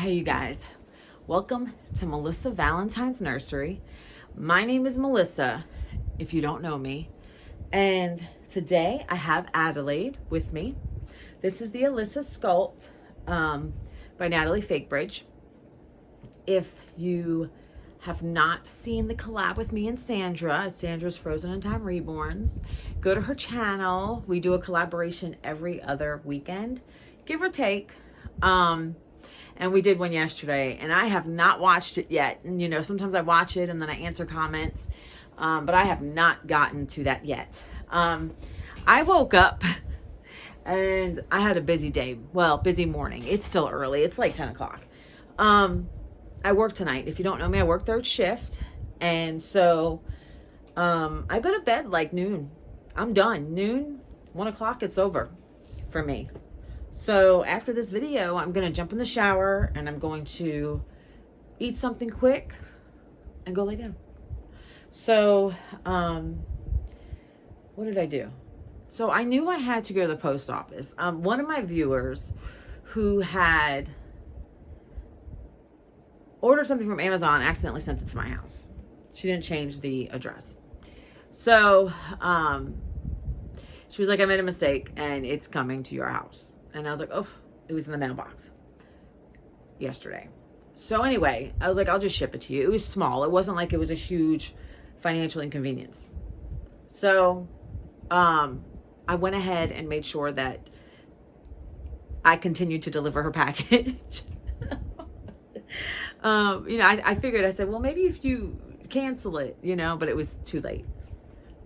Hey, you guys. Welcome to Melissa Valentine's Nursery. My name is Melissa, if you don't know me. And today I have Adelaide with me. This is the Alyssa Sculpt by Natalie Fakebridge. If you have not seen the collab with me and Sandra, it's Sandra's Frozen in Time Reborns, go to her channel. We do a collaboration every other weekend, give or take. And we did one yesterday, and I have not watched it yet. And, you know, sometimes I watch it and then I answer comments, but I have not gotten to that yet. I woke up and I had a busy day. Well, busy morning. It's still early. It's like 10 o'clock. I work tonight. If you don't know me, I work third shift. And so I go to bed like noon. I'm done. Noon, 1 o'clock, it's over for me. So after this video, I'm going to jump in the shower and I'm going to eat something quick and go lay down. So, what did I do? So I knew I had to go to the post office. One of my viewers who had ordered something from Amazon accidentally sent it to my house. She didn't change the address. So, she was like, I made a mistake and it's coming to your house. And I was like, oh, it was in the mailbox yesterday. So anyway, I was like, I'll just ship it to you. It was small. It wasn't like it was a huge financial inconvenience. So I went ahead and made sure that I continued to deliver her package. I figured, I said, well, maybe if you cancel it, but it was too late.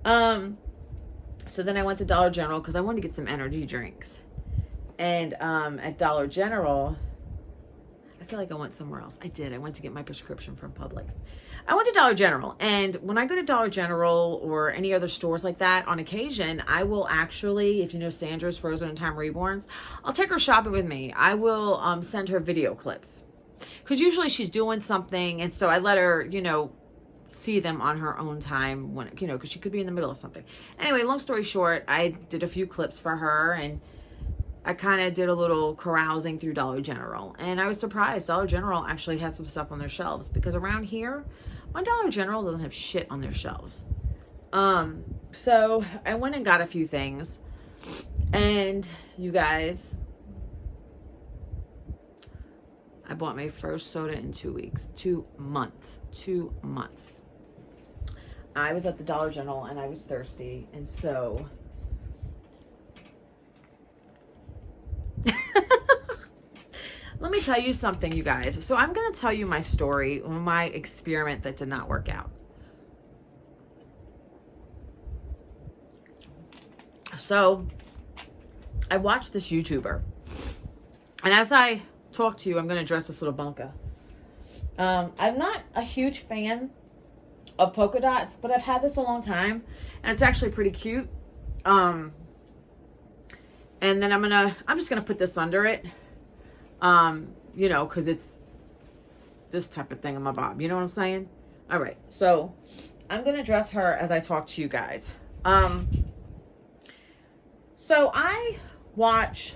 So then I went to Dollar General because I wanted to get some energy drinks. And at Dollar General, I feel like I went somewhere else. I did. I went to get my prescription from Publix. I went to Dollar General. And when I go to Dollar General or any other stores like that, on occasion, I will actually, if you know Sandra's Frozen in Time Reborns, I'll take her shopping with me. I will send her video clips. Because usually she's doing something. And so I let her, see them on her own time when, because she could be in the middle of something. Anyway, long story short, I did a few clips for her and I kind of did a little carousing through Dollar General, and I was surprised. Dollar General actually had some stuff on their shelves, because around here, my Dollar General doesn't have shit on their shelves. So I went and got a few things, and you guys, I bought my first soda in 2 weeks, 2 months, 2 months. I was at the Dollar General and I was thirsty, and so let me tell you something, you guys. So I'm going to tell you my story, my experiment that did not work out. So I watched this YouTuber. And as I talk to you, I'm going to address this little bunker. I'm not a huge fan of polka dots, but I've had this a long time. And it's actually pretty cute. And then I'm just going to put this under it. Because it's this type of thing on my bob. You know what I'm saying? All right. So I'm going to dress her as I talk to you guys. So I watch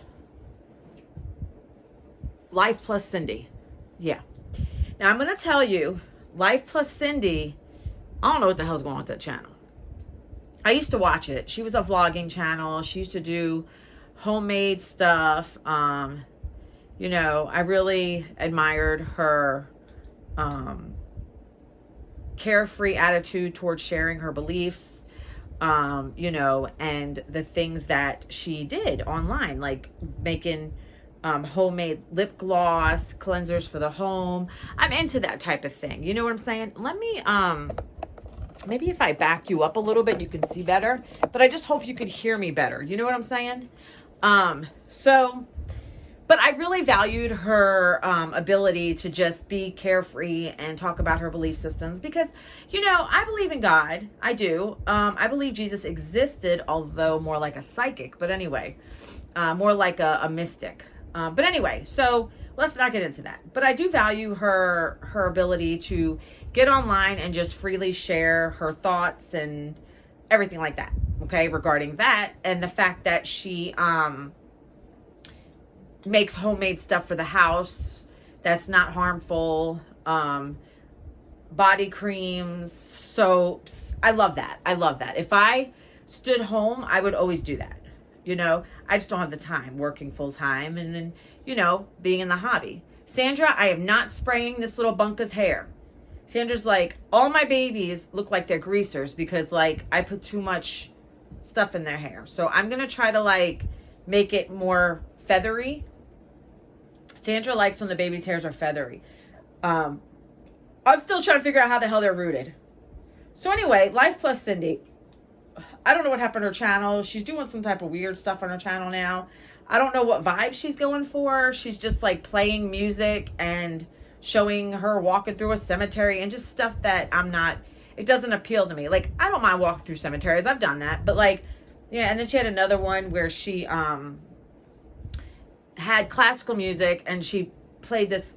Life Plus Cindy. Yeah. Now I'm going to tell you, Life Plus Cindy, I don't know what the hell's going on with that channel. I used to watch it. She was a vlogging channel. She used to do homemade stuff. I really admired her carefree attitude towards sharing her beliefs, and the things that she did online, like making homemade lip gloss, cleansers for the home. I'm into that type of thing. You know what I'm saying? Let me, maybe if I back you up a little bit, you can see better, but I just hope you could hear me better. You know what I'm saying? But I really valued her ability to just be carefree and talk about her belief systems because, I believe in God. I do. I believe Jesus existed, although more like a psychic. But anyway, more like a mystic. But anyway, so let's not get into that. But I do value her ability to get online and just freely share her thoughts and everything like that. Okay, regarding that and the fact that she makes homemade stuff for the house, that's not harmful. Body creams, soaps. I love that. I love that. If I stood home, I would always do that. You know, I just don't have the time working full time and then, you know, being in the hobby. Sandra, I am not spraying this little bunka's hair. Sandra's like, all my babies look like they're greasers because like I put too much stuff in their hair. So I'm going to try to like make it more feathery. Sandra likes when the baby's hairs are feathery. I'm still trying to figure out how the hell they're rooted. So anyway, Life Plus Cindy. I don't know what happened to her channel. She's doing some type of weird stuff on her channel now. I don't know what vibe she's going for. She's just like playing music and showing her walking through a cemetery and just stuff that it doesn't appeal to me. Like, I don't mind walking through cemeteries. I've done that. But like, yeah, and then she had another one where she had classical music and she played this,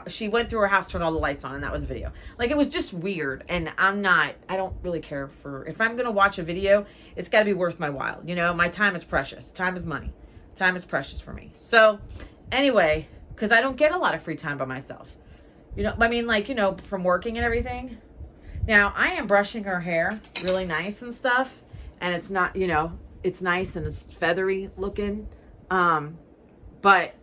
she went through her house, turned all the lights on, and that was a video. Like, it was just weird, and I don't really care for, if I'm going to watch a video, it's got to be worth my while. You know, my time is precious. Time is money. Time is precious for me. So, anyway, because I don't get a lot of free time by myself. You know, I mean, like, you know, from working and everything. Now, I am brushing her hair really nice and stuff, and it's not, you know, it's nice and it's feathery looking, but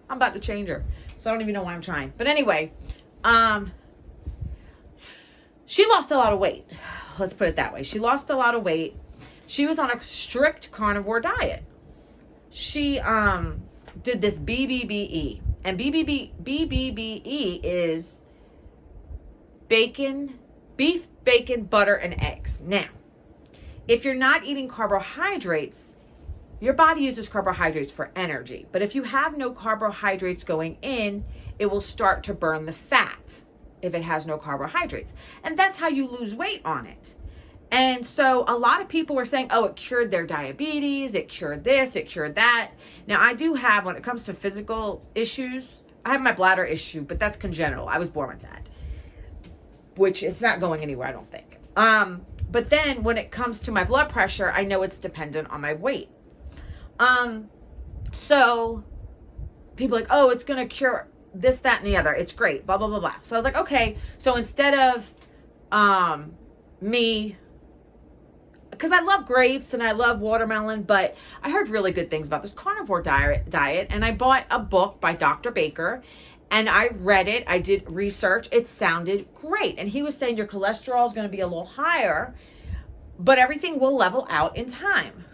I'm about to change her. So I don't even know why I'm trying. But anyway, she lost a lot of weight. Let's put it that way. She lost a lot of weight. She was on a strict carnivore diet. She did this BBBE. And BBBE is bacon, beef, bacon, butter, and eggs. Now, if you're not eating carbohydrates, your body uses carbohydrates for energy. But if you have no carbohydrates going in, it will start to burn the fat if it has no carbohydrates. And that's how you lose weight on it. And so a lot of people were saying, oh, it cured their diabetes, it cured this, it cured that. Now, I do have, when it comes to physical issues, I have my bladder issue, but that's congenital. I was born with that, which it's not going anywhere, I don't think. But then when it comes to my blood pressure, I know it's dependent on my weight. So people are like, oh, it's going to cure this, that, and the other. It's great, blah, blah, blah, blah. So I was like, okay. So instead of, me, because I love grapes and I love watermelon, but I heard really good things about this carnivore diet. And I bought a book by Dr. Baker and I read it. I did research. It sounded great. And he was saying your cholesterol is going to be a little higher, but everything will level out in time.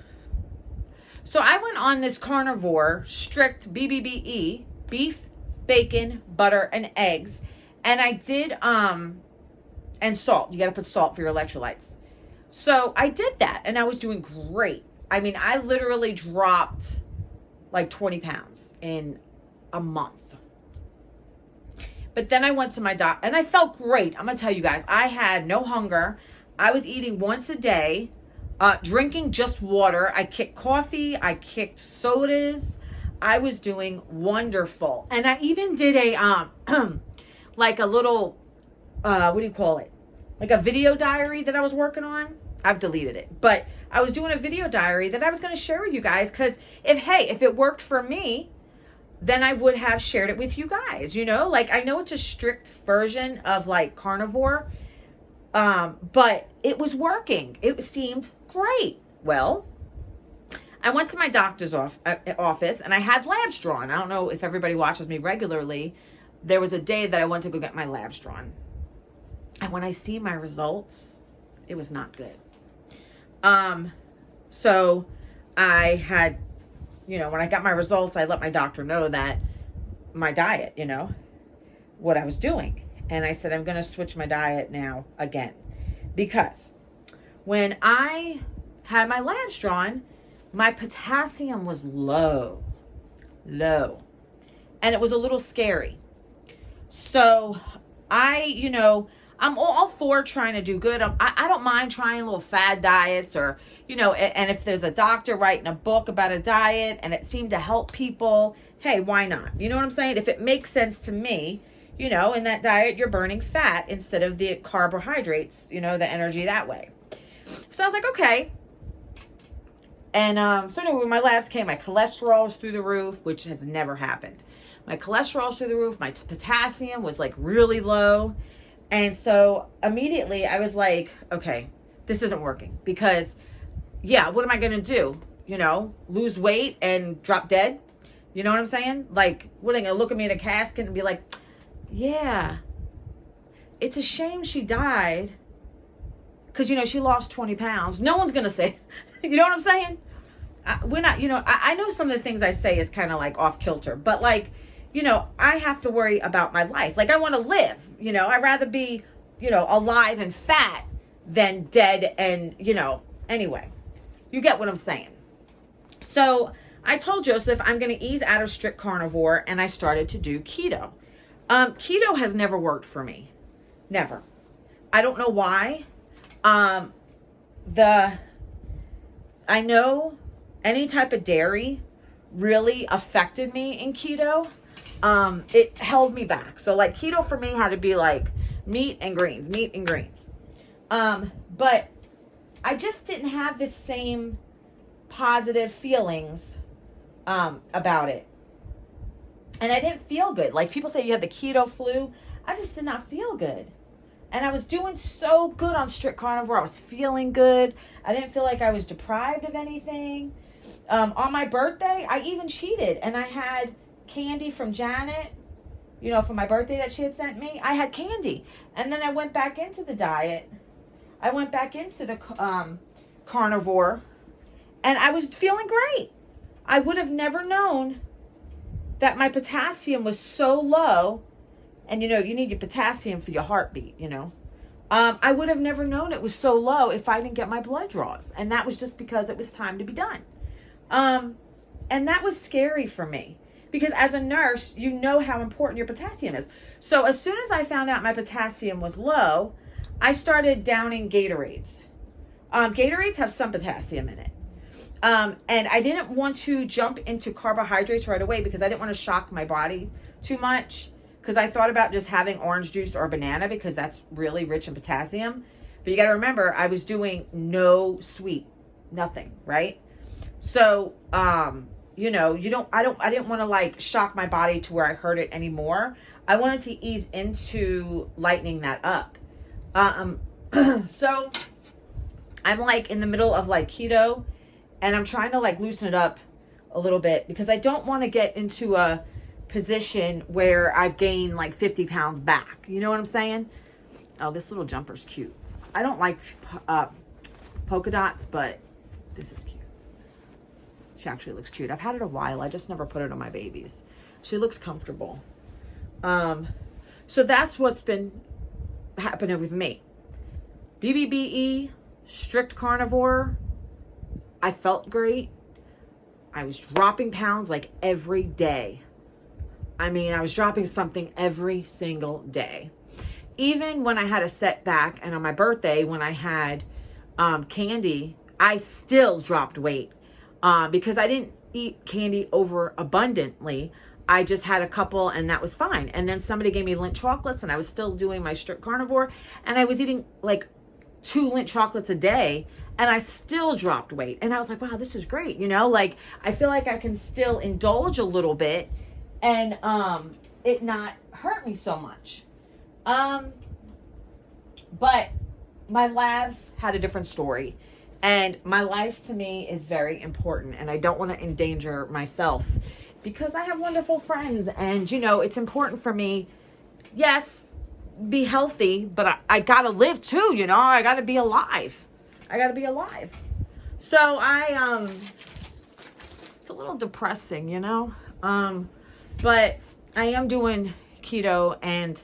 So I went on this carnivore, strict BBBE, beef, bacon, butter, and eggs. And I did, and salt. You got to put salt for your electrolytes. So I did that and I was doing great. I mean, I literally dropped like 20 pounds in a month. But then I went to my doctor and I felt great. I'm going to tell you guys, I had no hunger. I was eating once a day. Drinking just water. I kicked coffee. I kicked sodas. I was doing wonderful. And I even did a, like a little, what do you call it? Like a video diary that I was working on. I've deleted it. But I was doing a video diary that I was going to share with you guys. Because if it worked for me, then I would have shared it with you guys. You know, like I know it's a strict version of like carnivore. But it was working. It seemed great. Well, I went to my doctor's office and I had labs drawn. I don't know if everybody watches me regularly. There was a day that I went to go get my labs drawn. And when I see my results, it was not good. So I had, you know, when I got my results, I let my doctor know that my diet, you know, what I was doing. And I said, I'm going to switch my diet now again. Because when I had my labs drawn, my potassium was low. And it was a little scary. So I'm all for trying to do good. I don't mind trying little fad diets or, you know, and if there's a doctor writing a book about a diet and it seemed to help people, hey, why not? You know what I'm saying? If it makes sense to me, you know, in that diet, you're burning fat instead of the carbohydrates, you know, the energy that way. So I was like, okay. And so anyway, when my labs came, my cholesterol was through the roof, which has never happened. My cholesterol's through the roof. My potassium was like really low. And so immediately I was like, okay, this isn't working because yeah, what am I going to do? You know, lose weight and drop dead? You know what I'm saying? Like, what are they going to look at me in a casket and be like, yeah, it's a shame she died because, you know, she lost 20 pounds. No one's going to say, you know what I'm saying? We're not, you know, I know some of the things I say is kind of like off kilter, but like, you know, I have to worry about my life. Like I want to live, you know, I'd rather be, you know, alive and fat than dead and, you know, anyway, you get what I'm saying. So I told Joseph I'm going to ease out of strict carnivore and I started to do keto. Keto has never worked for me. Never. I don't know why. I know any type of dairy really affected me in keto. It held me back. So like keto for me had to be like meat and greens. But I just didn't have the same positive feelings about it. And I didn't feel good. Like people say you had the keto flu. I just did not feel good. And I was doing so good on strict carnivore. I was feeling good. I didn't feel like I was deprived of anything. On my birthday, I even cheated. And I had candy from Janet, you know, for my birthday that she had sent me. I had candy. And then I went back into the diet. I went back into the carnivore. And I was feeling great. I would have never known that my potassium was so low. And, you know, you need your potassium for your heartbeat, you know. I would have never known it was so low if I didn't get my blood draws. And that was just because it was time to be done. And that was scary for me. Because as a nurse, you know how important your potassium is. So as soon as I found out my potassium was low, I started downing Gatorades. Gatorades have some potassium in it. And I didn't want to jump into carbohydrates right away because I didn't want to shock my body too much. Because I thought about just having orange juice or banana because that's really rich in potassium. But you got to remember, I was doing no sweet, nothing, right? So, you know, I didn't want to like shock my body to where I hurt it anymore. I wanted to ease into lightening that up. So I'm like in the middle of like keto and I'm trying to like loosen it up a little bit because I don't want to get into a position where I've gained like 50 pounds back. You know what I'm saying? Oh, this little jumper's cute. I don't like polka dots, but this is cute. She actually looks cute. I've had it a while. I just never put it on my babies. She looks comfortable. So that's what's been happening with me. BBBE, strict carnivore. I felt great. I was dropping pounds like every day. I mean, I was dropping something every single day. Even when I had a setback and on my birthday, when I had candy, I still dropped weight because I didn't eat candy over abundantly. I just had a couple and that was fine. And then somebody gave me Lindt chocolates and I was still doing my strict carnivore and I was eating like 2 Lindt chocolates a day and I still dropped weight. And I was like, wow, this is great. You know, like I feel like I can still indulge a little bit and it not hurt me so much. But my labs had a different story. And my life to me is very important. And I don't want to endanger myself because I have wonderful friends. And, you know, it's important for me, yes, be healthy, but I got to live too, you know. I got to be alive. So it's a little depressing, you know. But I am doing keto and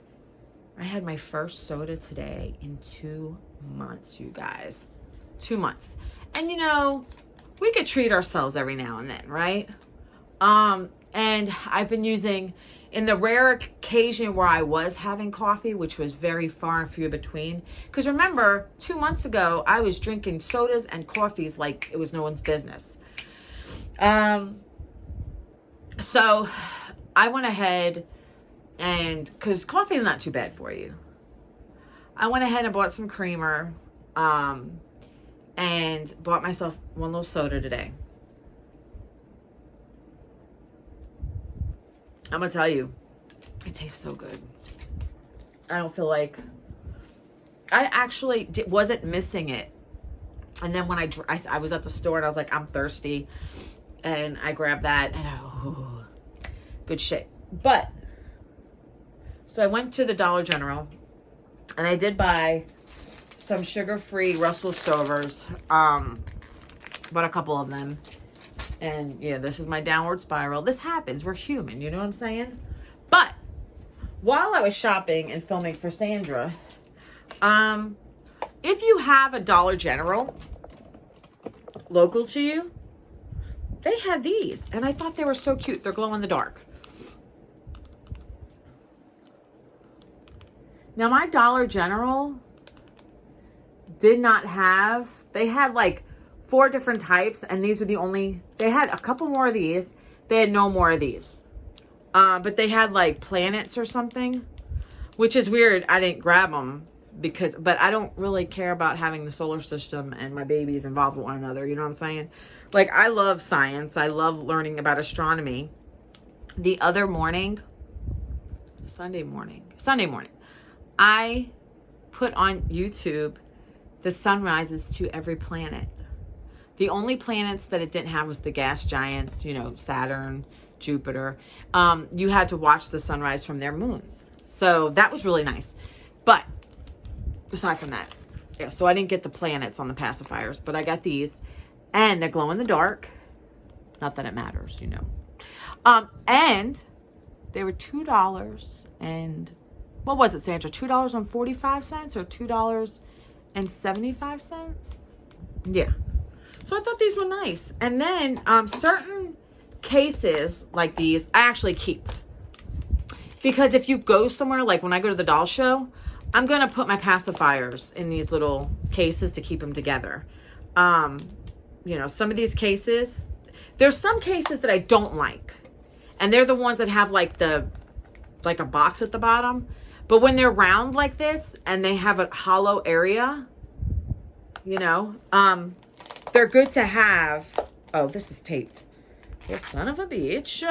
I had my first soda today in 2 months, you guys. 2 months. And you know, we could treat ourselves every now and then, right? And I've been using, in the rare occasion where I was having coffee, which was very far and few between. Because remember, 2 months ago, I was drinking sodas and coffees like it was no one's business. So I went ahead and, because coffee is not too bad for you. I went ahead and bought some creamer and bought myself one little soda today. I'm gonna tell you, it tastes so good. I don't feel like I actually wasn't missing it. And then when I was at the store and I was like, I'm thirsty, and I grabbed that and good shit. But so I went to the Dollar General and I did buy some sugar-free Russell Stovers. Bought a couple of them. And yeah, this is my downward spiral. This happens. We're human. You know what I'm saying? But while I was shopping and filming for Sandra, if you have a Dollar General local to you, they had these. And I thought they were so cute. They're glow in the dark. Now, my Dollar General did not have, they had like 4 different types, and these were the only, they had a couple more of these. They had no more of these. But they had like planets or something, which is weird. I didn't grab them but I don't really care about having the solar system and my babies involved with one another. You know what I'm saying? Like, I love science. I love learning about astronomy. The other morning, Sunday morning, I put on YouTube the sunrises to every planet. The only planets that it didn't have was the gas giants, you know, Saturn, Jupiter. You had to watch the sunrise from their moons. So that was really nice. But aside from that, yeah, so I didn't get the planets on the pacifiers, but I got these. And they're glow in the dark. Not that it matters, you know. And they were $2 and, what was it, Sandra? $2.45 or $2.75? Yeah. So I thought these were nice. And then certain cases like these, I actually keep. Because if you go somewhere, like when I go to the doll show, I'm going to put my pacifiers in these little cases to keep them together. You know, some of these cases, there's some cases that I don't like. And they're the ones that have like a box at the bottom. But when they're round like this and they have a hollow area, you know, they're good to have. Oh, this is taped. You son of a bitch.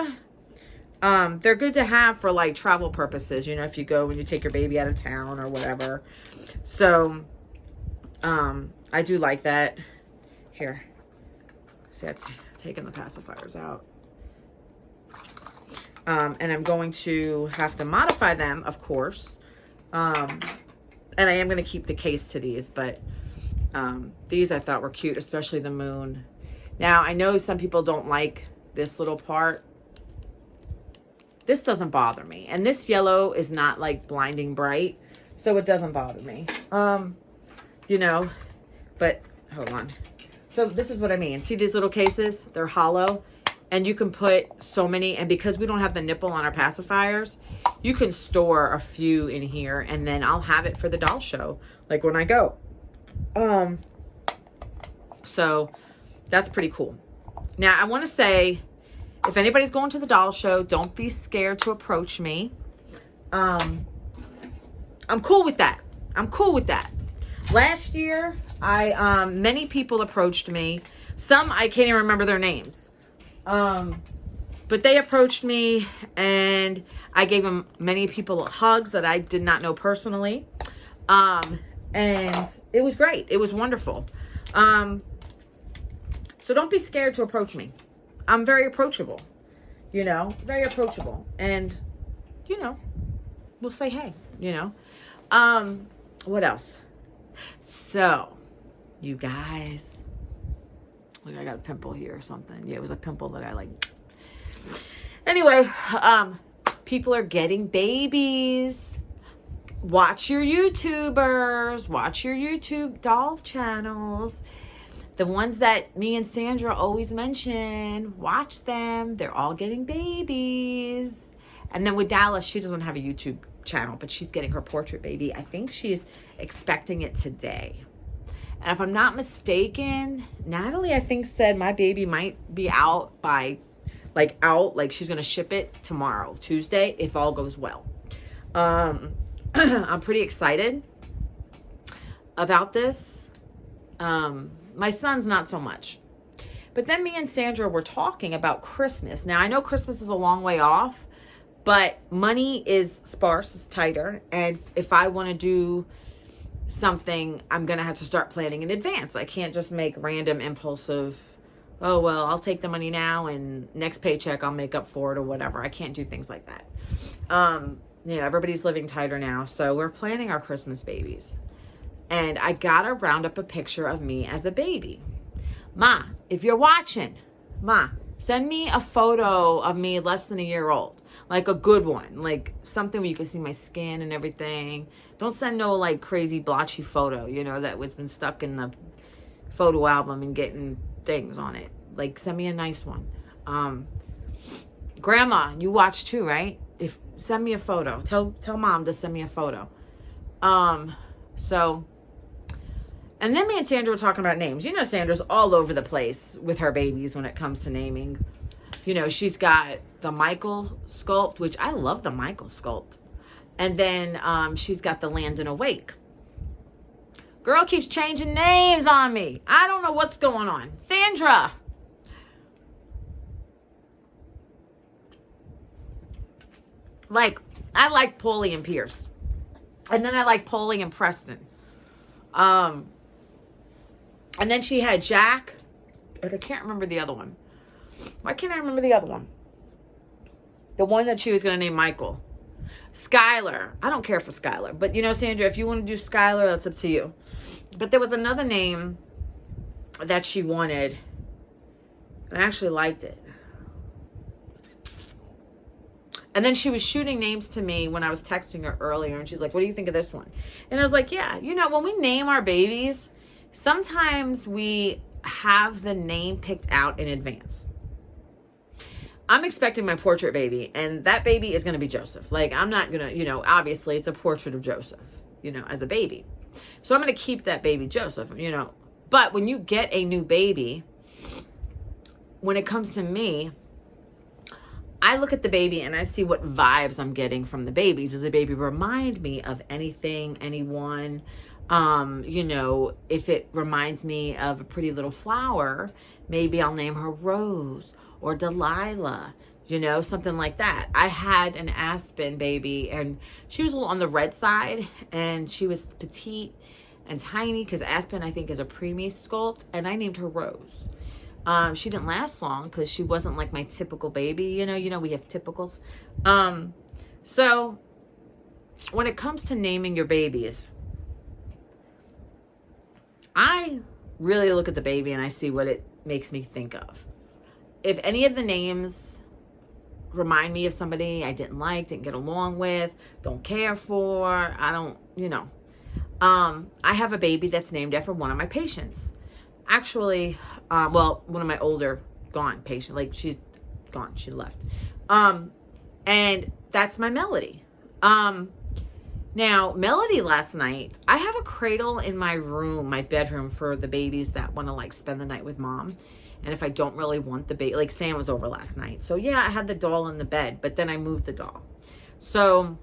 They're good to have for like travel purposes, you know, if you go when you take your baby out of town or whatever. So, I do like that. Here. See, I've taken the pacifiers out. And I'm going to have to modify them, of course. And I am going to keep the case to these, but these I thought were cute, especially the moon. Now, I know some people don't like this little part. This doesn't bother me. And this yellow is not like blinding bright, so it doesn't bother me. You know, but hold on. So this is what I mean. See these little cases? They're hollow. And you can put so many, and because we don't have the nipple on our pacifiers, you can store a few in here, and then I'll have it for the doll show, like when I go. So that's pretty cool. Now, I want to say, if anybody's going to the doll show, don't be scared to approach me. I'm cool with that. I'm cool with that. Last year, many people approached me. Some, I can't even remember their names. But they approached me and I gave them many people hugs that I did not know personally. And it was great. It was wonderful. So don't be scared to approach me. I'm very approachable, you know, very approachable. And, you know, we'll say, hey, you know, what else? So you guys, look, I got a pimple here or something. Yeah, it was a pimple that I like. Anyway, people are getting babies. Watch your YouTubers. Watch your YouTube doll channels. The ones that me and Sandra always mention. Watch them. They're all getting babies. And then with Dallas, she doesn't have a YouTube channel, but she's getting her portrait baby. I think she's expecting it today. And if I'm not mistaken, Natalie, I think, said my baby might be out by, like she's going to ship it tomorrow, Tuesday, if all goes well. I'm pretty excited about this. My son's not so much. But then me and Sandra were talking about Christmas. Now, I know Christmas is a long way off, But money is sparse, it's tighter. And if I want to do something, I'm going to have to start planning in advance. I can't just make random impulsive, oh, well, I'll take the money now and next paycheck I'll make up for it or whatever. I can't do things like that. Everybody's living tighter now. So we're planning our Christmas babies. And I got to round up a picture of me as a baby. Ma, if you're watching, Ma, send me a photo of me less than a year old. Like a good one, like something where you can see my skin and everything. Don't send no like crazy blotchy photo, that was been stuck in the photo album and getting things on it. Like send me a nice one. Grandma, you watch too, right? Send me a photo. Tell mom to send me a photo. And then me and Sandra were talking about names. Sandra's all over the place with her babies when it comes to naming. She's got the Michael sculpt, which I love the Michael sculpt. And then she's got the Landon Awake. Girl keeps changing names on me. I don't know what's going on. Sandra. I like Paulie and Pierce. And then I like Paulie and Preston. And then she had Jack. But I can't remember the other one. Why can't I remember the other one? The one that she was going to name Michael. Skylar. I don't care for Skylar. But, Sandra, if you want to do Skylar, that's up to you. But there was another name that she wanted. And I actually liked it. And then she was shooting names to me when I was texting her earlier. And she's like, what do you think of this one? And I was like, yeah. When we name our babies, sometimes we have the name picked out in advance. I'm expecting my portrait baby, and that baby is going to be Joseph. I'm not going to, obviously it's a portrait of Joseph, as a baby. So I'm going to keep that baby Joseph, But when you get a new baby, when it comes to me, I look at the baby and I see what vibes I'm getting from the baby. Does the baby remind me of anything, anyone? If it reminds me of a pretty little flower, maybe I'll name her Rose or Delilah, something like that. I had an Aspen baby and she was a little on the red side and she was petite and tiny because Aspen, I think, is a preemie sculpt, and I named her Rose. She didn't last long because she wasn't like my typical baby. We have typicals. So when it comes to naming your babies, I really look at the baby and I see what it makes me think of. If any of the names remind me of somebody I didn't like, didn't get along with, don't care for, I don't, I have a baby that's named after one of my patients. Actually, one of my older gone patient, she's gone, she left. And that's my Melody. Now, Melody last night, I have a cradle in my room, my bedroom, for the babies that want to spend the night with mom. And if I don't really want the baby, Sam was over last night. So yeah, I had the doll in the bed, but then I moved the doll. So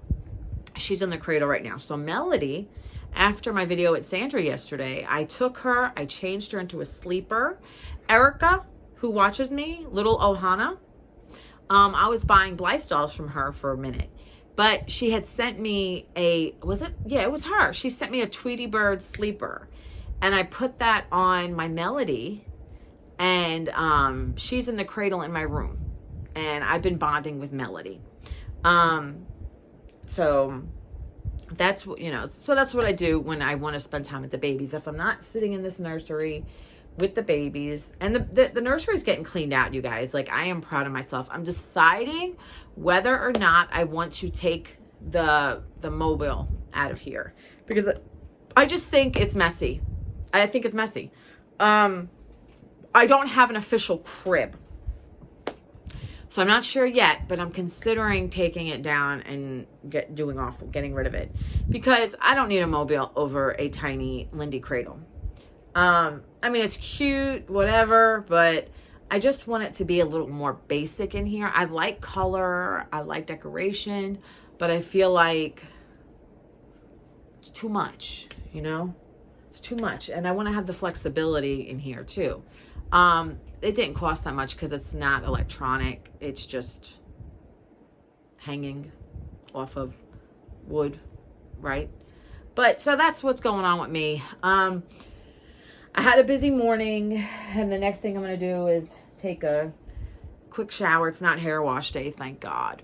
she's in the cradle right now. So Melody, after my video with Sandra yesterday, I took her, I changed her into a sleeper. Erica, who watches me, little Ohana, I was buying Blythe dolls from her for a minute. But she had sent me it was her. She sent me a Tweety Bird sleeper. And I put that on my Melody. And she's in the cradle in my room. And I've been bonding with Melody. So that's what, that's what I do when I want to spend time with the babies. If I'm not sitting in this nursery with the babies, and the nursery is getting cleaned out, you guys. I am proud of myself. I'm deciding whether or not I want to take the mobile out of here, because I just think it's messy. I think it's messy. I don't have an official crib, so I'm not sure yet, but I'm considering taking it down and getting rid of it, because I don't need a mobile over a tiny Lindy cradle. It's cute, whatever, but I just want it to be a little more basic in here. I like color, I like decoration, but I feel like it's too much, It's too much, and I want to have the flexibility in here too. It didn't cost that much because it's not electronic. It's just hanging off of wood, right? But so that's what's going on with me. I had a busy morning, and the next thing I'm going to do is take a quick shower. It's not hair wash day, thank God.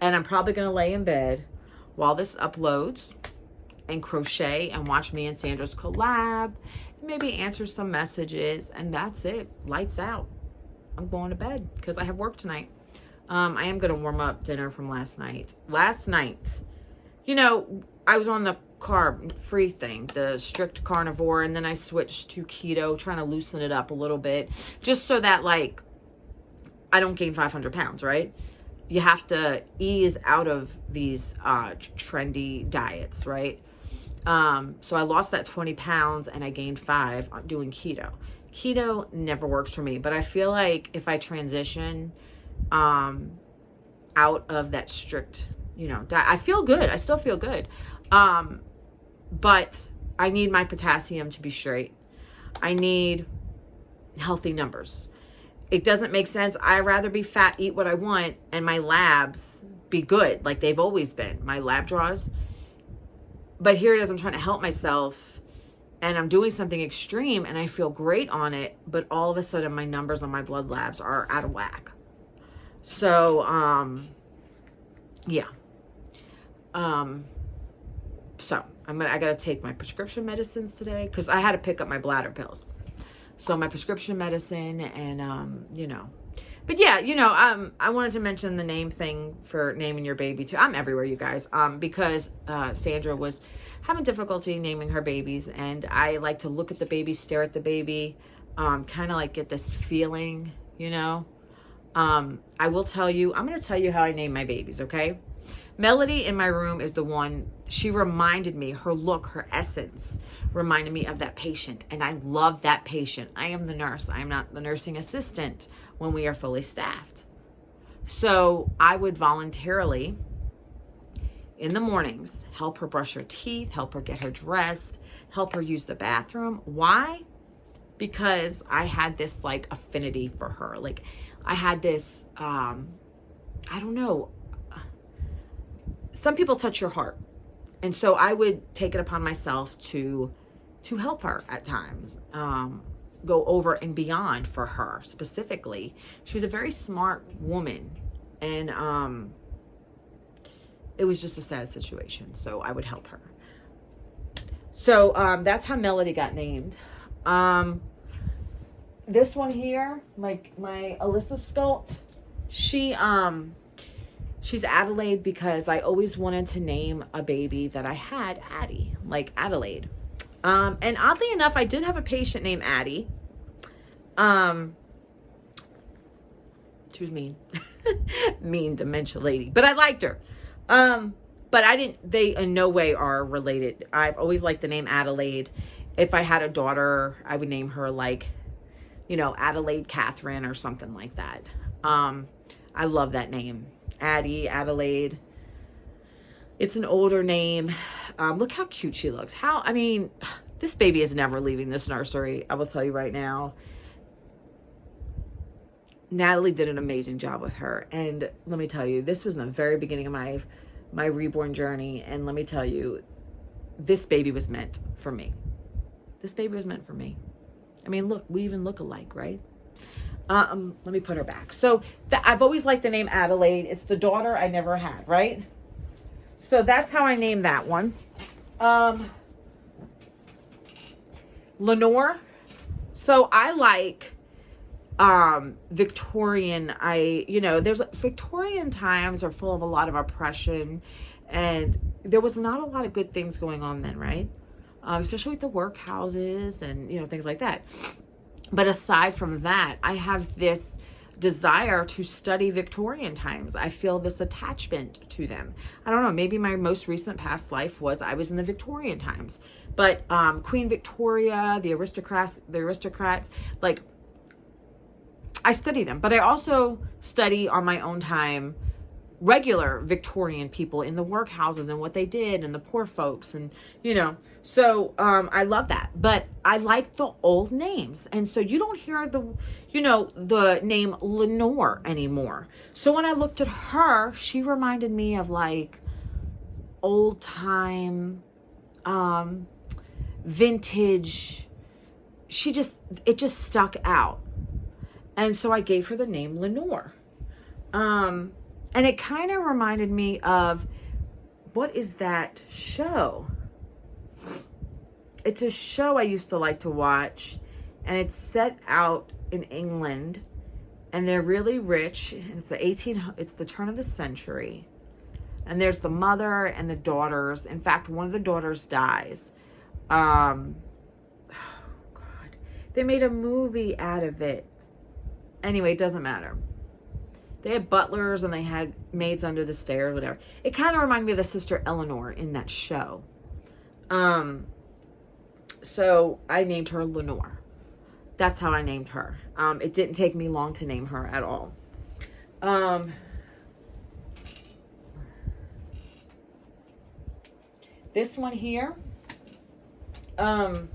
And I'm probably going to lay in bed while this uploads and crochet and watch me and Sandra's collab, and maybe answer some messages, and that's it. Lights out. I'm going to bed because I have work tonight. I am going to warm up dinner from last night. You know, I was on the carb-free thing, the strict carnivore, and then I switched to keto, trying to loosen it up a little bit, just so that, like, I don't gain 500 pounds, right? You have to ease out of these trendy diets, right? So I lost that 20 pounds and I gained 5 doing keto. Keto never works for me, but I feel like if I transition out of that strict, you know, diet, I feel good. I still feel good. But I need my potassium to be straight. I need healthy numbers. It doesn't make sense. I'd rather be fat, eat what I want, and my labs be good, like they've always been, my lab draws. But here it is, I'm trying to help myself, and I'm doing something extreme, and I feel great on it, but all of a sudden my numbers on my blood labs are out of whack. So, yeah. So I gotta take my prescription medicines today, because I had to pick up my bladder pills. So my prescription medicine, and you know, but yeah, you know, I wanted to mention the name thing for naming your baby too. I'm everywhere, you guys, because Sandra was having difficulty naming her babies, and I like to look at the baby, stare at the baby, kind of like get this feeling, you know. I will tell you, I'm going to tell you how I name my babies, okay? Melody in my room is the one, she reminded me, her look, her essence reminded me of that patient. And I love that patient. I am the nurse. I am not the nursing assistant when we are fully staffed. So I would voluntarily, in the mornings, help her brush her teeth, help her get her dressed, help her use the bathroom. Why? Because I had this like affinity for her. Like I had this, I don't know, some people touch your heart. And so I would take it upon myself to help her at times, go over and beyond for her specifically. She was a very smart woman, and it was just a sad situation. So I would help her. So that's how Melody got named. This one here, my Alyssa Stolt, she's Adelaide because I always wanted to name a baby that I had Addie, like Adelaide. And oddly enough, I did have a patient named Addie. She was mean. Mean dementia lady. But I liked her. But they in no way are related. I've always liked the name Adelaide. If I had a daughter, I would name her like, you know, Adelaide Catherine or something like that. I love that name. Addie, Adelaide. It's an older name. Look how cute she looks. I mean, this baby is never leaving this nursery. I will tell you right now. Natalie did an amazing job with her. And let me tell you, this was in the very beginning of my reborn journey. And let me tell you, this baby was meant for me. This baby was meant for me. I mean, look, we even look alike, right? Let me put her back. So I've always liked the name Adelaide. It's the daughter I never had, right? So that's how I named that one. Lenore. So I like Victorian. There's Victorian times are full of a lot of oppression, and there was not a lot of good things going on then, right? Especially with the workhouses and, you know, things like that. But aside from that, I have this desire to study Victorian times. I feel this attachment to them. I don't know, maybe my most recent past life was I was in the Victorian times. But Queen Victoria, the aristocrats, like, I study them. But I also study on my own time regular Victorian people in the workhouses and what they did and the poor folks and, you know, so I love that. But I like the old names. And so you don't hear the, you know, the name Lenore anymore. So when I looked at her, she reminded me of like old time, vintage. It just stuck out. And so I gave her the name Lenore. And it kind of reminded me of, what is that show? It's a show I used to like to watch, and it's set out in England, and they're really rich. It's the turn of the century, and there's the mother and the daughters. In fact, one of the daughters dies. Oh God, they made a movie out of it. Anyway, it doesn't matter. They had butlers and they had maids under the stairs, whatever. It kind of reminded me of the sister Eleanor in that show. So I named her Lenore. That's how I named her. It didn't take me long to name her at all. This one here, when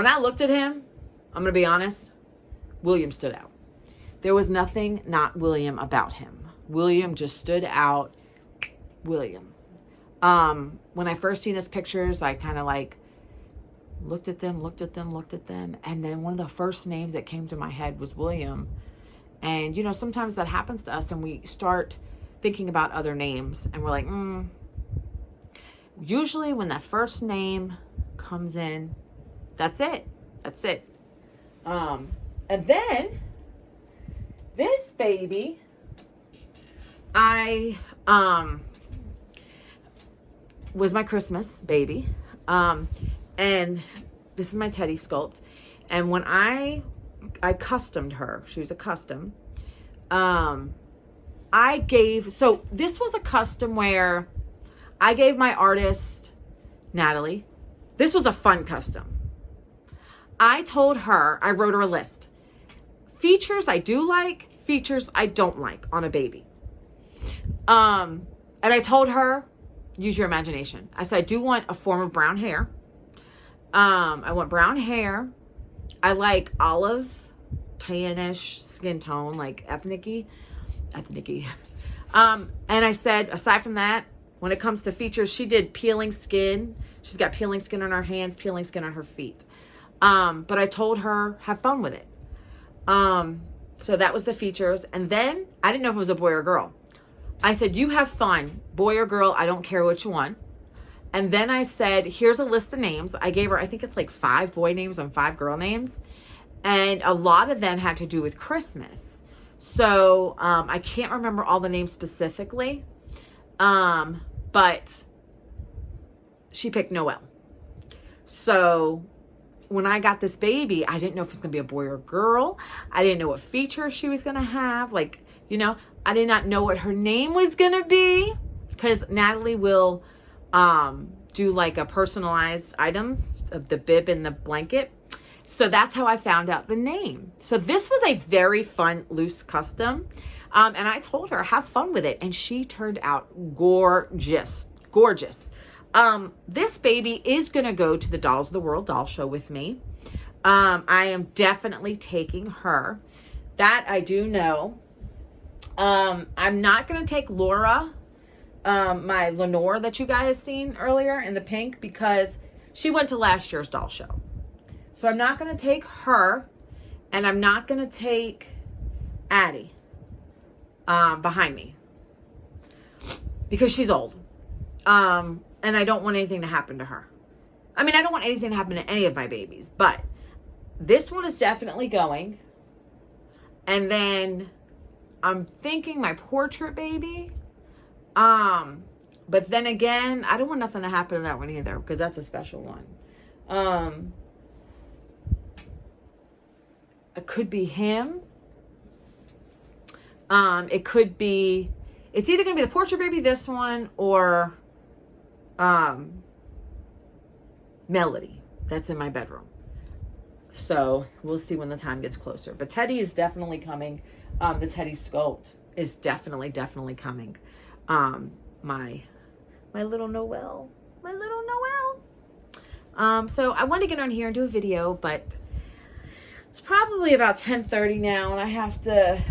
I looked at him, I'm going to be honest, William stood out. There was nothing not William about him. William just stood out. William. When I first seen his pictures, I kind of like looked at them. And then one of the first names that came to my head was William. And, you know, sometimes that happens to us and we start thinking about other names and we're like, Usually when that first name comes in, that's it. And then this baby, was my Christmas baby. And this is my teddy sculpt. And when I customed her, she was a custom. So this was a custom where I gave my artist, Natalie, this was a fun custom. I told her, I wrote her a list. Features I do like, features I don't like on a baby. And I told her, use your imagination. I said, I do want a form of brown hair. I want brown hair. I like olive, tannish skin tone, like ethnic-y. And I said, aside from that, when it comes to features, she did peeling skin. She's got peeling skin on her hands, peeling skin on her feet. But I told her, have fun with it. So that was the features. And then I didn't know if it was a boy or girl. I said, you have fun, boy or girl, I don't care which one. And then I said, here's a list of names. I gave her, I think it's like 5 boy names and 5 girl names. And a lot of them had to do with Christmas. So I can't remember all the names specifically. But she picked Noel. So when I got this baby, I didn't know if it was going to be a boy or a girl. I didn't know what features she was going to have. Like, you know, I did not know what her name was going to be, because Natalie will do like a personalized items of the bib and the blanket. So that's how I found out the name. So this was a very fun, loose custom. And I told her, have fun with it. And she turned out gorgeous. This baby is going to go to the Dolls of the World doll show with me. I am definitely taking her. That I do know. I'm not going to take Laura, my Lenore that you guys seen earlier in the pink, because she went to last year's doll show. So I'm not going to take her, and I'm not going to take Addie behind me, because she's old. And I don't want anything to happen to her. I mean, I don't want anything to happen to any of my babies, but this one is definitely going. And then I'm thinking my portrait baby. But then again, I don't want nothing to happen to that one either, because that's a special one. It could be him. It could be, it's either going to be the portrait baby, this one, or Melody. That's in my bedroom. So we'll see when the time gets closer. But Teddy is definitely coming. The Teddy sculpt. is definitely coming. My little Noelle, so I want to get on here and do a video, but it's probably about 10:30 now, and I have to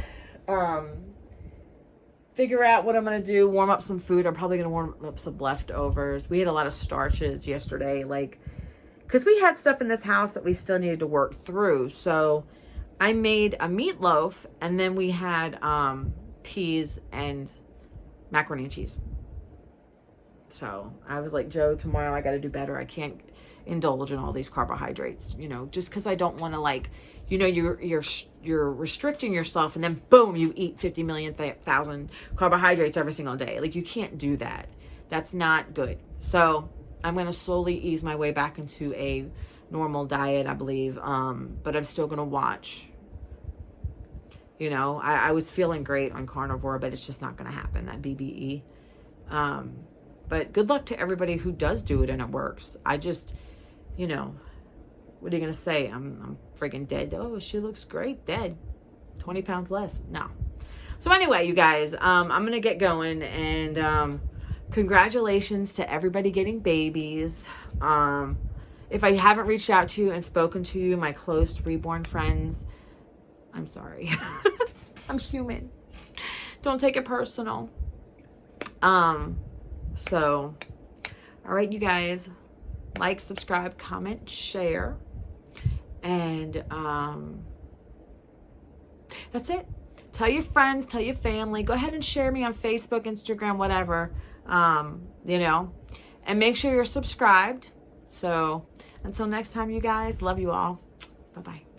figure out what I'm going to do, warm up some food. I'm probably going to warm up some leftovers. We had a lot of starches yesterday, like, because we had stuff in this house that we still needed to work through. So I made a meatloaf, and then we had peas and macaroni and cheese. So I was like, Joe, tomorrow I got to do better. I can't indulge in all these carbohydrates, you know, just because I don't want to, like, you know, you're restricting yourself, and then boom, you eat 50 million thousand carbohydrates every single day. Like, you can't do that. That's not good. So I'm going to slowly ease my way back into a normal diet, I believe. But I'm still going to watch. You know, I was feeling great on Carnivore, but it's just not going to happen, that BBE. But good luck to everybody who does do it and it works. I just, you know, what are you going to say? I'm freaking dead. Oh, she looks great. Dead. 20 pounds less. No. So anyway, you guys, I'm going to get going, and congratulations to everybody getting babies. If I haven't reached out to you and spoken to you, my close Reborn friends, I'm sorry. I'm human. Don't take it personal. So, all right, you guys, like, subscribe, comment, share, and that's it. Tell your friends, tell your family. Go ahead and share me on Facebook, Instagram, whatever, you know, and make sure you're subscribed. So until next time, you guys, love you all. Bye-bye.